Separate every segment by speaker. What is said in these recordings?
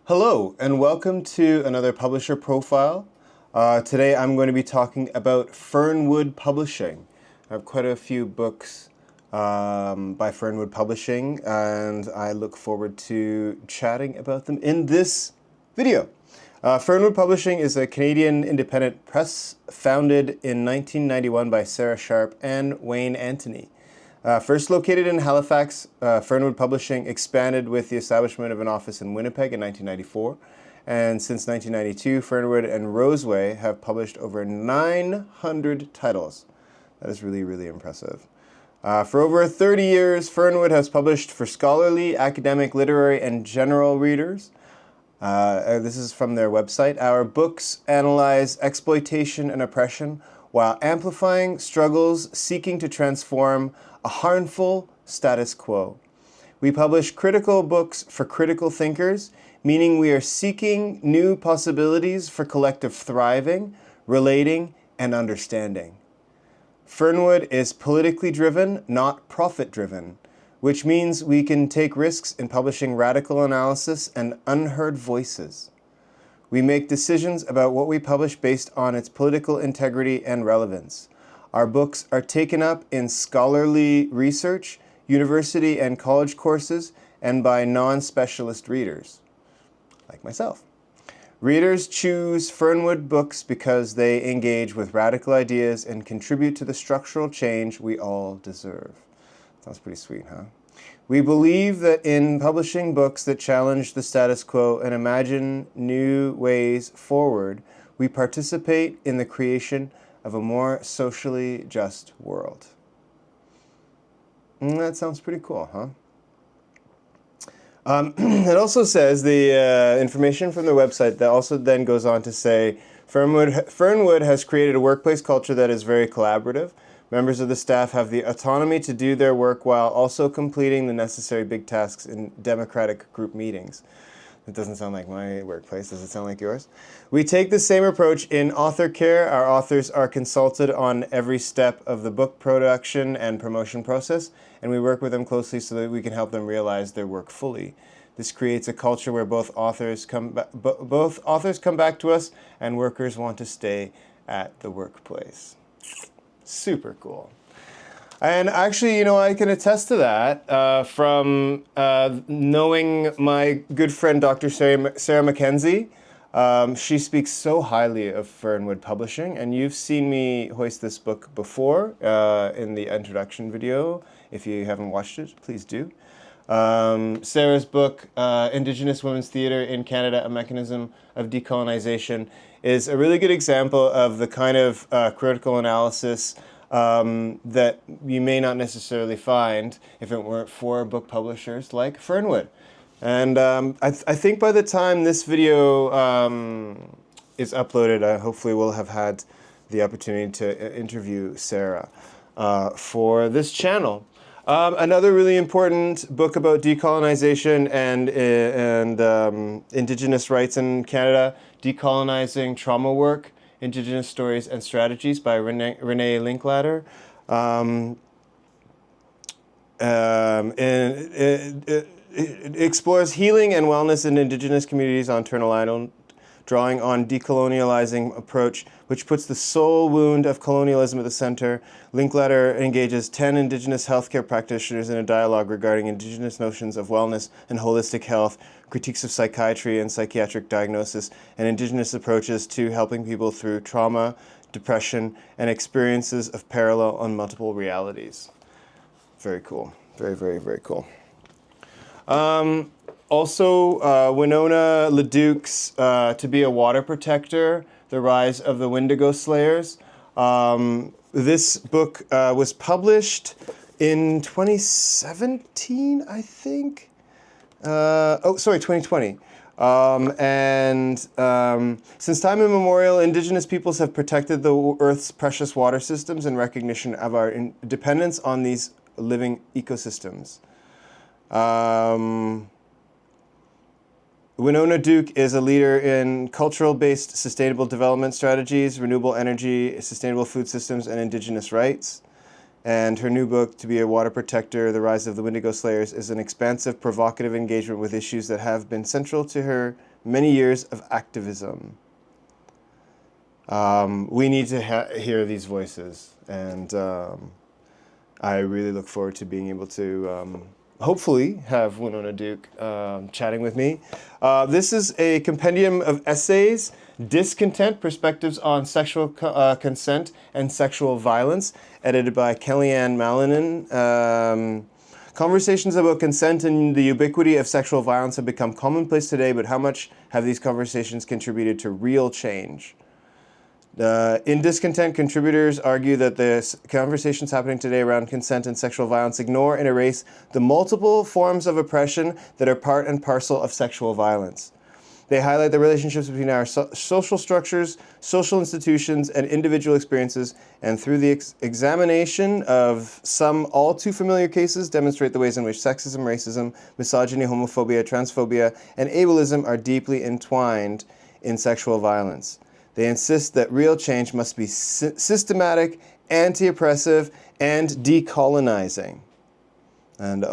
Speaker 1: Hello, and welcome to another publisher profile. Today I'm going to be talking about Fernwood Publishing. I have quite a few books by Fernwood Publishing, and I look forward to chatting about them in this video. Fernwood Publishing is a Canadian independent press founded in 1991 by Sarah Sharp and Wayne Antony. First located in Halifax, Fernwood Publishing expanded with the establishment of an office in Winnipeg in 1994. And since 1992, Fernwood and Roseway have published over 900 titles. That is really, really impressive. For over 30 years, Fernwood has published for scholarly, academic, literary, and general readers. This is from their website. Our books analyze exploitation and oppression while amplifying struggles seeking to transform a harmful status quo. We publish critical books for critical thinkers, meaning we are seeking new possibilities for collective thriving, relating, and understanding. Fernwood is politically driven, not profit-driven, which means we can take risks in publishing radical analysis and unheard voices. We make decisions about what we publish based on its political integrity and relevance. Our books are taken up in scholarly research, university and college courses, and by non-specialist readers, like myself. Readers choose Fernwood books because they engage with radical ideas and contribute to the structural change we all deserve. Sounds pretty sweet, huh? We believe that in publishing books that challenge the status quo and imagine new ways forward, we participate in the creation of a more socially just world. That sounds pretty cool, huh? It also says, the information from the website that also then goes on to say, Fernwood has created a workplace culture that is very collaborative. Members of the staff have the autonomy to do their work while also completing the necessary big tasks in democratic group meetings. It doesn't sound like my workplace. Does it sound like yours? We take the same approach in author care. Our authors are consulted on every step of the book production and promotion process, and we work with them closely so that we can help them realize their work fully. This creates a culture where both authors come back to us and workers want to stay at the workplace. Super cool. And actually, I can attest to that from knowing my good friend, Dr. Sarah Mackenzie. She speaks so highly of Fernwood Publishing, and you've seen me hoist this book before in the introduction video. If you haven't watched it, please do. Sarah's book, Indigenous Women's Theatre in Canada, A Mechanism of Decolonization, is a really good example of the kind of critical analysis that you may not necessarily find if it weren't for book publishers like Fernwood. And I think by the time this video is uploaded, hopefully we'll have had the opportunity to interview Sarah for this channel. Another really important book about decolonization and Indigenous rights in Canada, Decolonizing Trauma Work, Indigenous Stories and Strategies by Renee Linklater. It explores healing and wellness in Indigenous communities on Turtle Island, drawing on decolonializing approach, which puts the soul wound of colonialism at the center. Linklater engages 10 Indigenous healthcare practitioners in a dialogue regarding Indigenous notions of wellness and holistic health, critiques of psychiatry and psychiatric diagnosis, and Indigenous approaches to helping people through trauma, depression, and experiences of parallel and multiple realities. Very cool. Very, very, very cool. Also, Winona LeDuc's To Be a Water Protector, The Rise of the Wendigo Slayers. This book was published in 2017, I think. 2020. Since time immemorial, Indigenous peoples have protected the Earth's precious water systems in recognition of our dependence on these living ecosystems. Winona Duke is a leader in cultural-based sustainable development strategies, renewable energy, sustainable food systems, and Indigenous rights. And her new book, To Be a Water Protector, The Rise of the Wendigo Slayers, is an expansive, provocative engagement with issues that have been central to her many years of activism. We need to hear these voices, and I really look forward to being able to hopefully have Winona Duke chatting with me. This is a compendium of essays, Discontent, Perspectives on Sexual Consent and Sexual Violence, edited by Kellyanne Malinin. Conversations about consent and the ubiquity of sexual violence have become commonplace today, but how much have these conversations contributed to real change? In Discontent, contributors argue that the conversations happening today around consent and sexual violence ignore and erase the multiple forms of oppression that are part and parcel of sexual violence. They highlight the relationships between our social structures, social institutions, and individual experiences, and through the examination of some all too familiar cases, demonstrate the ways in which sexism, racism, misogyny, homophobia, transphobia, and ableism are deeply entwined in sexual violence. They insist that real change must be systematic, anti-oppressive, and decolonizing. And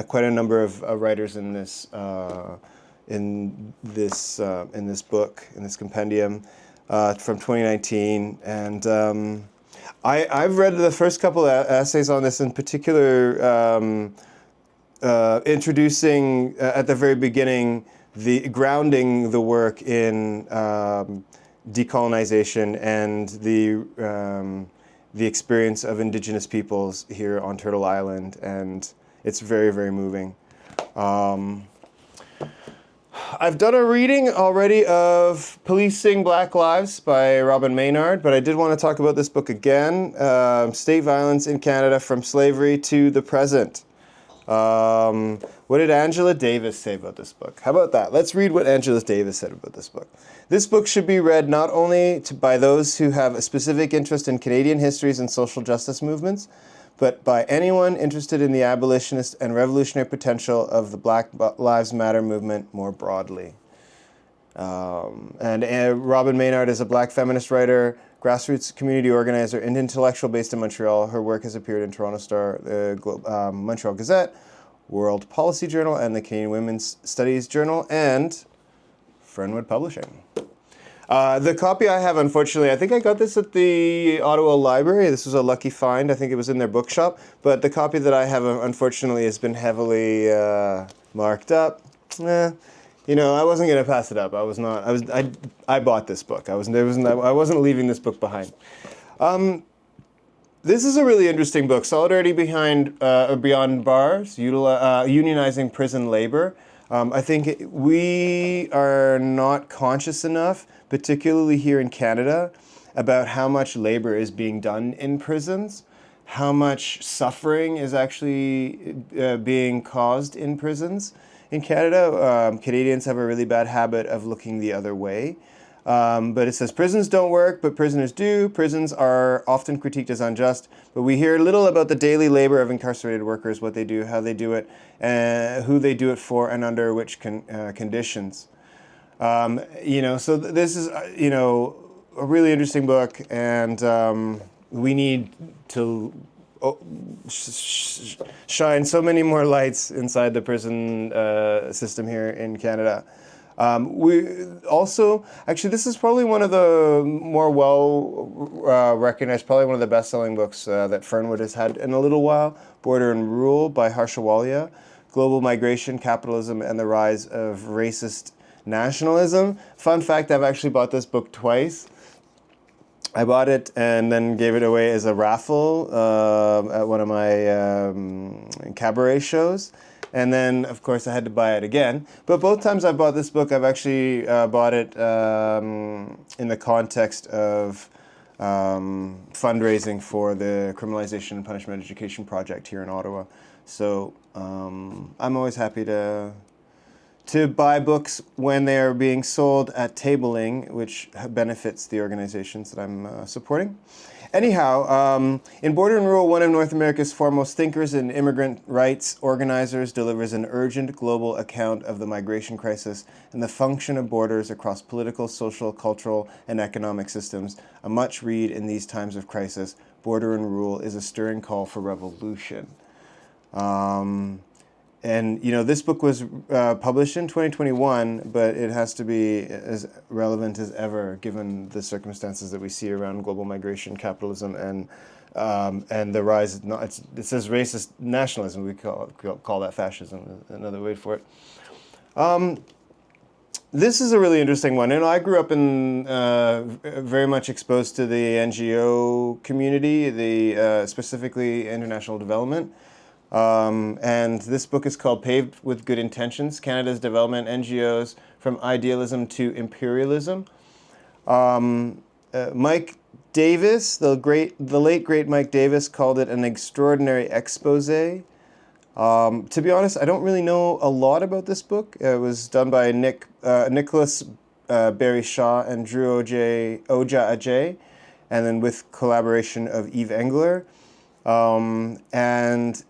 Speaker 1: quite a number of writers in this book, in this compendium from 2019. And I've read the first couple of essays on this, in particular, introducing at the very beginning grounding the work in decolonization and the experience of Indigenous peoples here on Turtle Island, and it's very, very moving. I've done a reading already of Policing Black Lives by Robin Maynard, but I did want to talk about this book again, State Violence in Canada from Slavery to the Present. What did Angela Davis say about this book? How about that? Let's read what Angela Davis said about this book. This book should be read not only by those who have a specific interest in Canadian histories and social justice movements, but by anyone interested in the abolitionist and revolutionary potential of the Black Lives Matter movement more broadly. Robin Maynard is a Black feminist writer, grassroots community organizer, and intellectual based in Montreal. Her work has appeared in Toronto Star, the Montreal Gazette, World Policy Journal, and the Canadian Women's Studies Journal, and Fernwood Publishing. The copy I have, unfortunately, I think I got this at the Ottawa Library. This was a lucky find. I think it was in their bookshop. But the copy that I have, unfortunately, has been heavily marked up. You know, I wasn't going to pass it up. I bought this book. I wasn't leaving this book behind. This is a really interesting book, Solidarity Beyond Bars, Unionizing Prison Labor. I think we are not conscious enough, particularly here in Canada, about how much labor is being done in prisons, how much suffering is actually being caused in prisons. In Canada, Canadians have a really bad habit of looking the other way. But it says prisons don't work, but prisoners do. Prisons are often critiqued as unjust, but we hear little about the daily labor of incarcerated workers, what they do, how they do it, who they do it for, and under which conditions. So this is, a really interesting book, and we need to shine so many more lights inside the prison system here in Canada. We also, actually, this is probably one of the more recognized, probably one of the best-selling books that Fernwood has had in a little while, Border and Rule by Harsha Walia, Global Migration, Capitalism, and the Rise of Racist Nationalism. Fun fact, I've actually bought this book twice. I bought it and then gave it away as a raffle at one of my cabaret shows. And then, of course, I had to buy it again. But both times I've bought this book, I've actually bought it in the context of fundraising for the Criminalization and Punishment Education Project here in Ottawa. So I'm always happy to buy books when they are being sold at tabling, which benefits the organizations that I'm supporting. Anyhow, in Border and Rule, one of North America's foremost thinkers and immigrant rights organizers delivers an urgent global account of the migration crisis and the function of borders across political, social, cultural, and economic systems. A much read in these times of crisis. Border and Rule is a stirring call for revolution. And, you know, this book was published in 2021, but it has to be as relevant as ever given the circumstances that we see around global migration, capitalism, and the rise of, it says racist nationalism, we call that fascism, another word for it. This is a really interesting one. You know, I grew up in very much exposed to the NGO community, specifically international development. And this book is called Paved with Good Intentions, Canada's Development NGOs from Idealism to Imperialism. Mike Davis, the late great Mike Davis, called it an extraordinary expose. To be honest, I don't really know a lot about this book. It was done by Nicholas Barry Shaw and Drew Oja Ajay, and then with collaboration of Eve Engler. And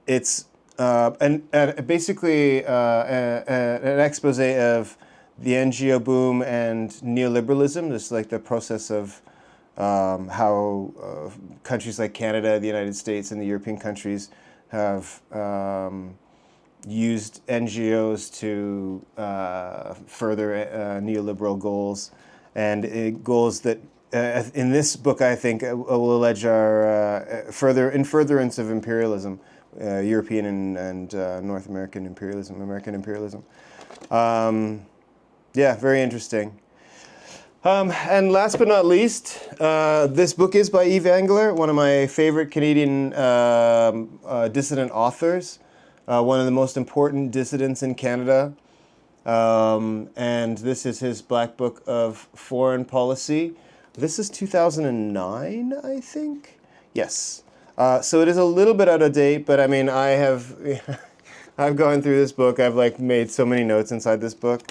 Speaker 1: it's basically an expose of the NGO boom and neoliberalism, just like the process of how countries like Canada, the United States, and the European countries have used NGOs to further neoliberal goals, and goals that in this book, I think, will allege are in furtherance of imperialism. European and North American imperialism, American imperialism. Yeah, very interesting. And last but not least, this book is by Eve Engler, one of my favorite Canadian dissident authors, one of the most important dissidents in Canada. And this is his Black Book of Foreign Policy. This is 2009, I think? Yes. So it is a little bit out of date, but I mean, I've gone through this book. I've like made so many notes inside this book.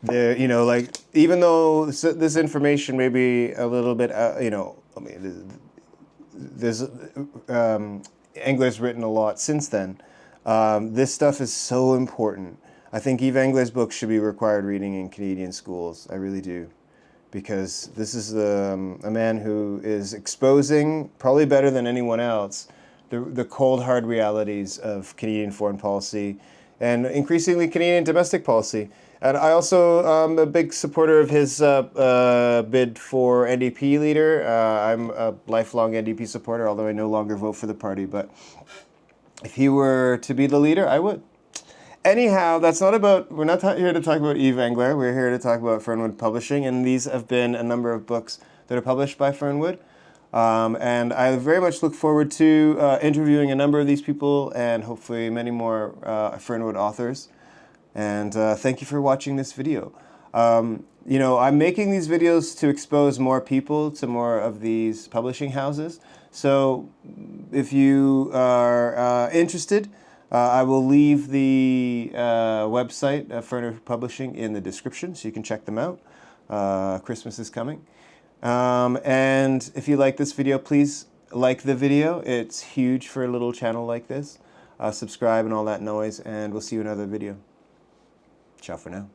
Speaker 1: There, you know, like even though this information may be a little bit, you know, I mean, there's Engler's written a lot since then. This stuff is so important. I think Eve Engler's book should be required reading in Canadian schools. I really do. Because this is a man who is exposing, probably better than anyone else, the cold, hard realities of Canadian foreign policy and increasingly Canadian domestic policy. And I also am a big supporter of his bid for NDP leader. I'm a lifelong NDP supporter, although I no longer vote for the party. But if he were to be the leader, I would. Anyhow, that's not about, we're not here to talk about Eve Engler, we're here to talk about Fernwood Publishing, and these have been a number of books that are published by Fernwood. And I very much look forward to interviewing a number of these people and hopefully many more Fernwood authors. And thank you for watching this video. You know, I'm making these videos to expose more people to more of these publishing houses. So if you are interested, I will leave the website, Fernwood Publishing, in the description so you can check them out. Christmas is coming. And if you like this video, please like the video. It's huge for a little channel like this. Subscribe and all that noise, and we'll see you in another video. Ciao for now.